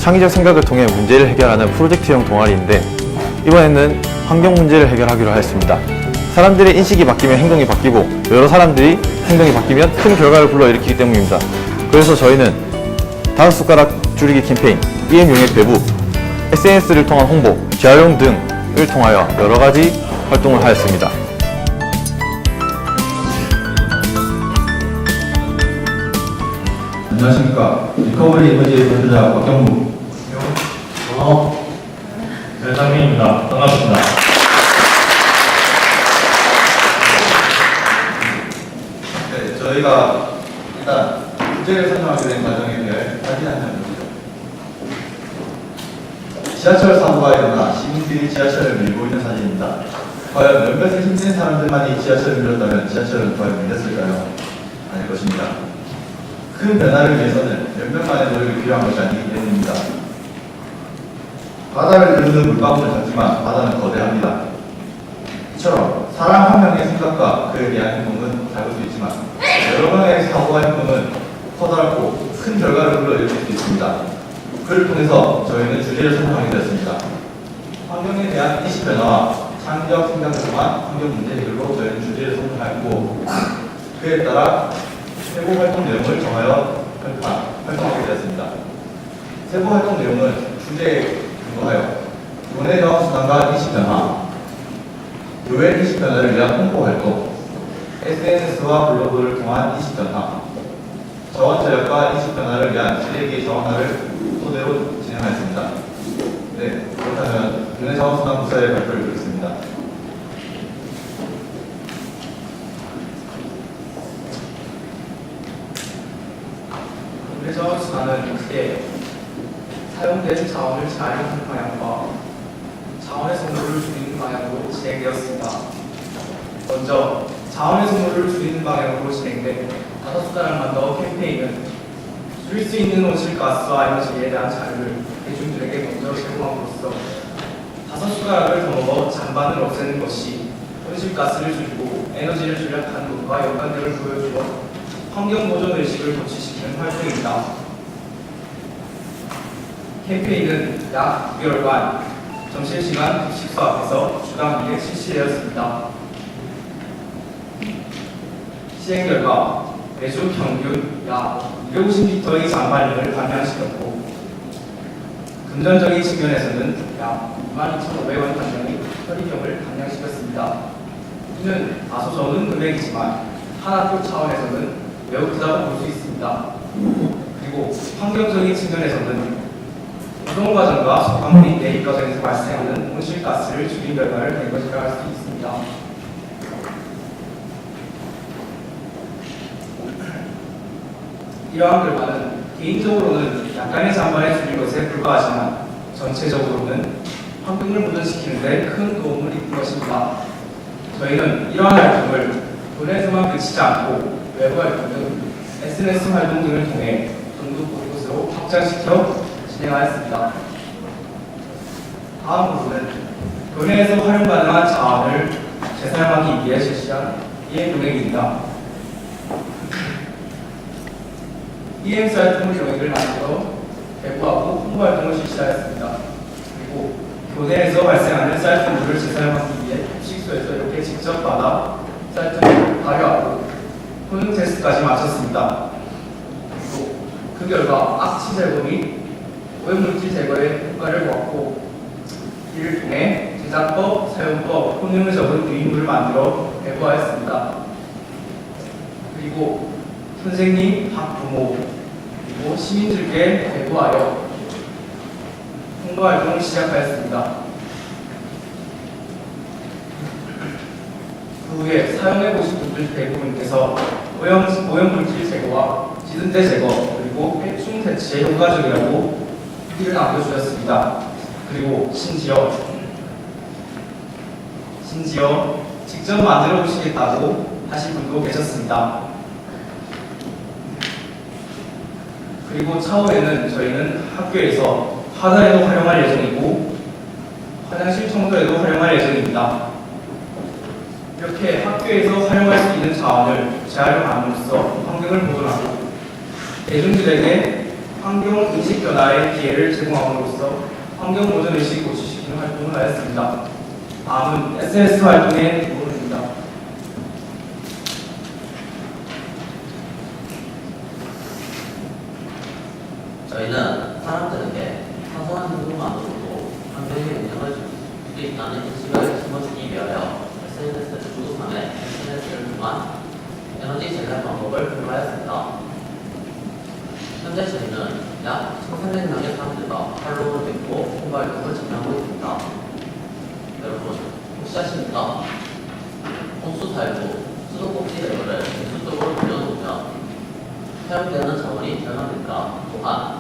창의적 생각을 통해 문제를 해결하는 프로젝트형 동아리인데 이번에는 환경 문제를 해결하기로 하였습니다. 사람들의 인식이 바뀌면 행동이 바뀌고 여러 사람들이 행동이 바뀌면 큰 결과를 불러일으키기 때문입니다. 그래서 저희는 5숟가락 줄이기 캠페인, EM용액 배부, SNS를 통한 홍보, 재활용 등을 통하여 여러 가지 활동을 하였습니다. 안녕하십니까. 리커버리 에너지 대표자 박경무. 별장민입니다. 반갑습니다. 네, 저희가 일단 문제를 설명하게 된 과정에 대해 사진 한 장 보시죠. 지하철 사고가 일어나 시민들이 지하철을 밀고 있는 사진입니다. 과연 몇몇의 힘센 사람들만이 지하철을 밀었다면 지하철은 과연 밀렸을까요? 아닐 것입니다. 큰 변화를 위해서는 몇몇만의 노력이 필요한 것이 아니기 때문입니다. 바다를 이루는 물방울은 작지만 바다는 거대합니다. 이처럼 사람 한 명의 생각과 그에 대한 행동은 작을 수 있지만 여러 명의 사고와 행동은 커다랗고 큰 결과를 불러일으킬 수 있습니다. 그를 통해서 저희는 주제를 선정하게 되었습니다. 환경에 대한 인식 변화와 창의적 생각을 통한 환경 문제 해결로 저희는 주제를 선정하였고 그에 따라 세부 활동 내용을 정하여 활동하게 되었습니다. 세부 활동 내용은 주제에 근거하여 교내 정수단과 인식 변화, 교회 인식 변화를 위한 홍보 활동, SNS와 블로그를 통한 인식 변화, 저원 전략과 인식 변화를 위한 쓰레기 저항화를 토대로 진행하였습니다. 네, 그렇다면 교내 자원수단 부서의 발표를 드리겠습니다. 자원수단은 크게 사용된 자원을 재활용하는 방향과 자원의 소모를 줄이는 방향으로 진행되었습니다. 먼저 자원의 소모를 줄이는 방향으로 진행된 5숟가락만 더 캠페인은 줄일 수 있는 온실가스와 에너지에 대한 자료를 대중들에게 먼저 제공함으로써 5숟가락을 더 먹어 잔반을 없애는 것이 온실가스를 줄이고 에너지를 절약하는 것과 연관됨을 보여주어 환경보존의식을 고취시키는 활동입니다. 캠페인은 약 6개월간 점심시간 급식소 앞에서 주당 2회 실시되었습니다. 시행 결과 매주 평균 약 250리터의 잔반량을 감량시켰고 금전적인 측면에서는 약 22,500원 감량의 혈의경을 감량시켰습니다. 이는 다소 적은 금액이지만 하나교 차원에서는 매우 크다고 볼 수 있습니다. 그리고 환경적인 측면에서는 운동 과정과 소각물인 대입 과정에서 발생하는 온실가스를 줄인 결과를 낸 것이라 할 수 있습니다. 이러한 결과는 개인적으로는 약간의 잔반에 줄인 것에 불과하지만 전체적으로는 환경을 보존시키는 데 큰 도움을 이룬 것입니다. 저희는 이러한 활동을 교내에서만 그치지 않고 외부 활동 등 SNS 활동 등을 통해 전국 곳곳으로 확장시켜 진행하였습니다. 다음으로는 교내에서 활용 가능한 자원을 재사용하기 위해 실시한 EM용액입니다. EM 사이트물 용액을 만들어 배부하고 홍보 활동을 실시하였습니다. 그리고 교내에서 발생하는 사이트물을 재사용하기 위해 식소에서 이렇게 직접 받아 사이트물을 발효하고 효능 테스트까지 마쳤습니다. 그리고 그 결과 악취 제거 및 오염물질 제거에 효과를 보았고 이를 통해 제작법, 사용법, 효능을 적은 유인물을 만들어 배부하였습니다. 그리고 선생님, 학부모, 그리고 시민들께 배부하여 홍보활동을 시작하였습니다. 그 후에 사용해보신 분들 대부분께서 오염물질 제거와 짖은때 제거, 그리고 해충 퇴치에 효과적이라고 후기를 남겨주셨습니다. 그리고 심지어 직접 만들어 보시겠다고 하신 분도 계셨습니다. 그리고 차후에는 저희는 학교에서 화단에도 활용할 예정이고 화장실 청소에도 활용할 예정입니다. 이렇게 학교에서 활용할 수 있는 자원을 재활용함으로써 환경을 보존하고 대중들에게 환경 인식 변화의 기회를 제공함으로써 환경 보전 의식을 고취시키는 활동을 하였습니다. 다음은 SNS 활동의 부분입니다. 저희는 사람들에게 사소한 행동만으로도 환경에 영향을 줄 수 있다는 인식을 심어주기 위하여 SNS를 주도하며 SNS를 통한 에너지 전략 방법을 공부하였습니다. 현재 저희는 약 1,300명의 사람들과 팔로우를 맺고 홍보 활동을 진행하고 있습니다. 여러분, 혹시 아십니까? 홍수살구, 수도꼭지 레벨을 기술적으로 올려놓으면 사용되는 자원이 절감됩니다. 또한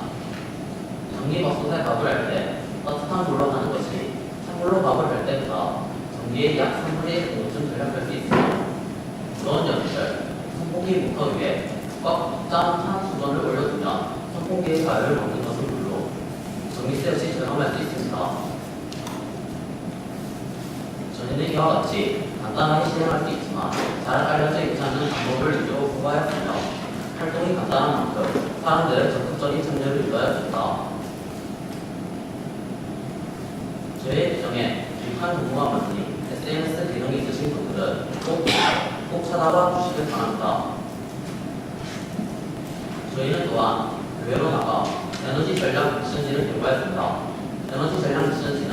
전기밥솥에 밥을 할 때 따뜻한 물로 하는 것이 찬물로 밥을 할 때보다 전기의 약 3분의 1 정도쯤 절약할 수 있으며 그런 연기를 선풍기 모터 위에 꽉 짠 탄 수건을 올려두면 선풍기의 가열을 막는 것은 물론 전기세 없이 절감할 수 있습니다. 저희는 이와 같이 간단하게 실행할 수 있지만 잘 알려져 있지 않은 방법을 위주로 공부하였으며 활동이 간단한 만큼 사람들의 적극적인 참여를 유도하였습니다. 저의 규정에 유익한 정보가 많으니 SNS 계정이 있으신 분들은 꼭 찾아봐 주시길 바랍니다. 저희는 또한 교회로 나가 에너지 전략 미션지를 개발했습니다. 에너지 전략 미션지는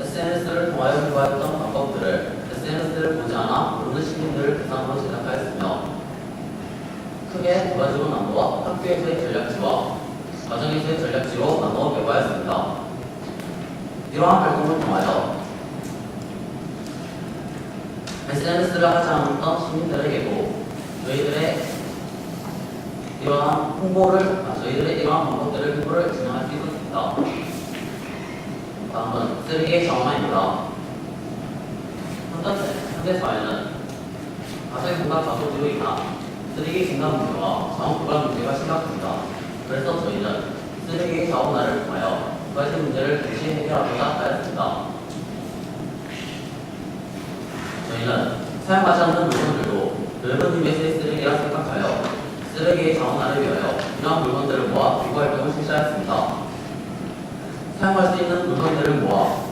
SNS를 통하여 공부했던 방법들을 SNS를 보지 않아 모르는 시민들을 대상으로 제작하였으며 크게 두 가지로 나누어 학교에서의 전략지와 가정에서의 전략지로 나누어 개발했습니다. 이러한 활동을 통하여 SNS를 하지 않았던 시민들에게도 저희들의 이러한 방법들을 홍보를 진행할 수 있었습니다. 다음은 쓰레기의 정화입니다. 현재 사회는 가설공간 과소비로 인한 쓰레기 증가 문제와 자원 고갈 문제가 심각합니다. 그래서 저희는 쓰레기의 자원화를 통하여 두 가지 문제를 동시에 해결하고자 하였습니다. 저희는 사용하지 않는 물건들도 넓은 힘에서의 쓰레기라 생각하여 쓰레기의 자원화를 위하여 이러한 물건들을 모아 기부 활동을 실시하였습니다. 사용할 수 있는 물건들을 모아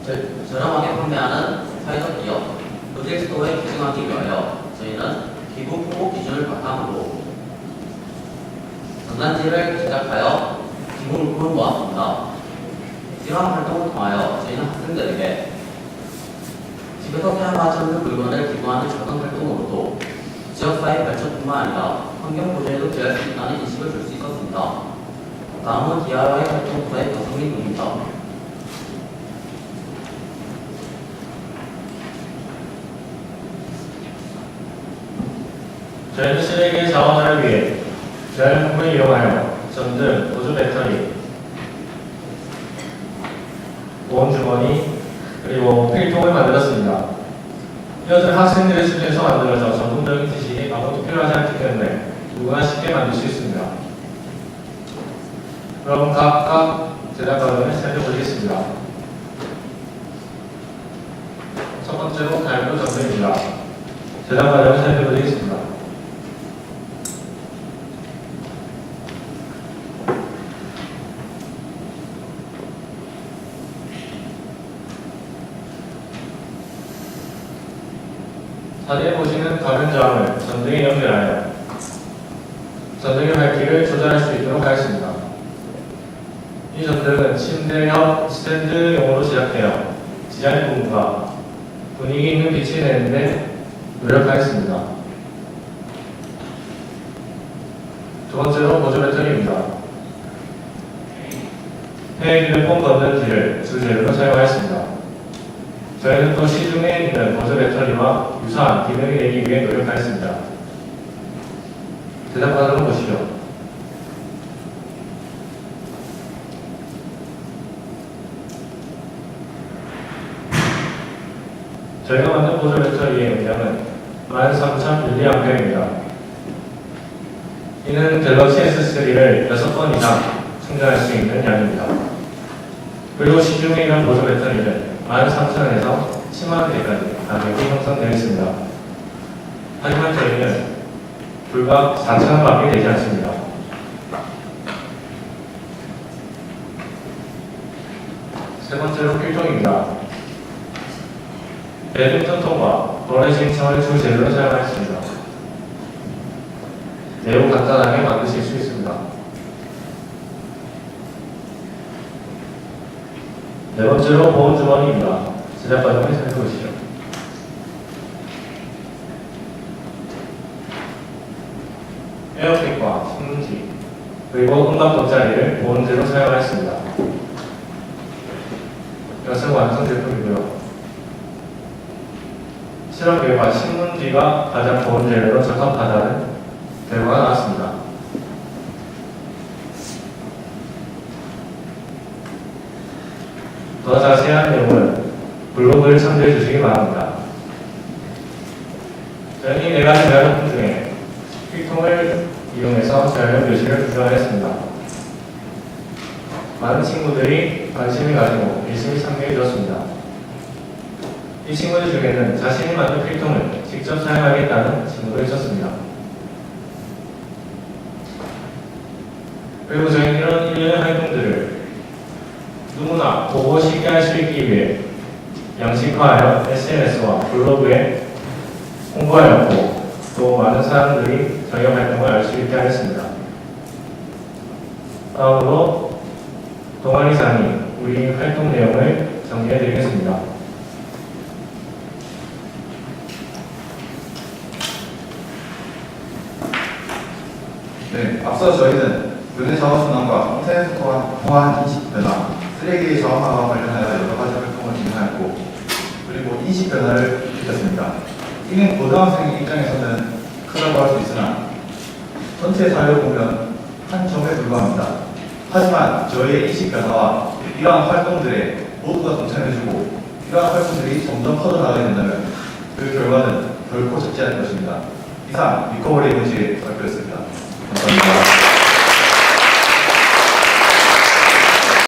저렴하게 판매하는 사회적 기업, 로직스토어에 기증하기 위하여 저희는 기부 홍보 기준을 바탕으로 전단지를 제작하여 기부 물품을 모았습니다. 이러한 활동을 통하여 저희는 학생들에게 집에서 사용하지 않는 물건을 기부하는 작은 활동으로도 지역사회 발전뿐만 아니라 환경 보존에도 기여할 수 있다는 인식을 줄 수 있었습니다. 다음은 DIY 활동부의 박성민입니다. 저희는 쓰레기의 자원화를 위해 자연품을 이용하여 전등, 보조 배터리, 보온주머니, 그리고 필통을 만들었습니다. 이것은 학생들의 수준에서 만들어져 전문적인 지식이 아무것도 필요하지 않기 때문에 누구나 쉽게 만들 수 있습니다. 그럼 각각 제작 과정을 살펴보겠습니다. 첫 번째로 달고 전등입니다. 제작 과정을 살펴보겠습니다. 사진에 보시는 가변 저항을 전등에 연결하여 전등의 밝기를 조절할 수 있도록 하였습니다. 이 전등은 침대형 스탠드용으로 제작되어 디자인 부분과 분위기 있는 빛을 내는데 노력하였습니다. 두 번째로 보조 배터리입니다. 폐기를 폼 걷는 뒤를 주 재료로 사용하였습니다. 저희는 또 시중에 있는 보조 배터리와 유사한 기능을 내기 위해 노력하였습니다. 제작 과정을 보시죠. 저희가 만든 보조 배터리의 용량은 13,000mAh입니다. 이는 갤럭시 S3를 6번 이상 충전할 수 있는 양입니다. 그리고 시중에 있는 보조 배터리는 13,000원에서 100,000원대까지 가격이 형성되어 있습니다. 하지만 저희는 불과 4,000원밖에 되지 않습니다. 번째로 필통입니다. 배드민턴 통과, 버려진 청을 주 재료로 사용하였습니다. 매우 간단하게 만드실 수 있습니다. 네 번째로 보온 주머니입니다. 제작 과정을 살펴보시죠. 에어팩과 신문지, 그리고 음악 돗자리를 보온재로 사용하였습니다. 이것은 완성 제품이고요. 실험 결과 신문지가 가장 보온재료로 적합하다는 결과가 나왔습니다. 더 자세한 내용은 블로그를 참조해 주시기 바랍니다. 저는 이 4가지 발명품 중에 필통을 이용해서 자연 교실을 구성하였습니다. 많은 친구들이 관심을 가지고 열심히 참여해 주었습니다. 이 친구들 중에는 자신이 만든 필통을 직접 사용하겠다는 친구도 있었습니다. 그리고 저희는 이런 일련의 활동들을 누구나 보고 쉽게 할 수 있기 위해 양식화하여 SNS와 블로그에 홍보하였고 또 많은 사람들이 저희 활동을 알 수 있게 하였습니다. 다음으로 동아리장이 우리 활동 내용을 정리해 드리겠습니다. 네, 앞서 저희는 교내 자원순환과 인터넷 통한 인식 변화, 쓰레기 저감화와 관련하여 여러 가지 활동을 진행하였고, 그리고 인식 변화를 일으켰습니다. 이는 고등학생 입장에서는 크다고 할 수 있으나 전체 사회를 보면 한 점에 불과합니다. 하지만 저희의 인식 변화와 이러한 활동들에 모두가 동참해주고 이러한 활동들이 점점 커져나가게 된다면 그 결과는 결코 적지 않을 것입니다. 이상 리커버리 문제의 발표였습니다. 감사합니다.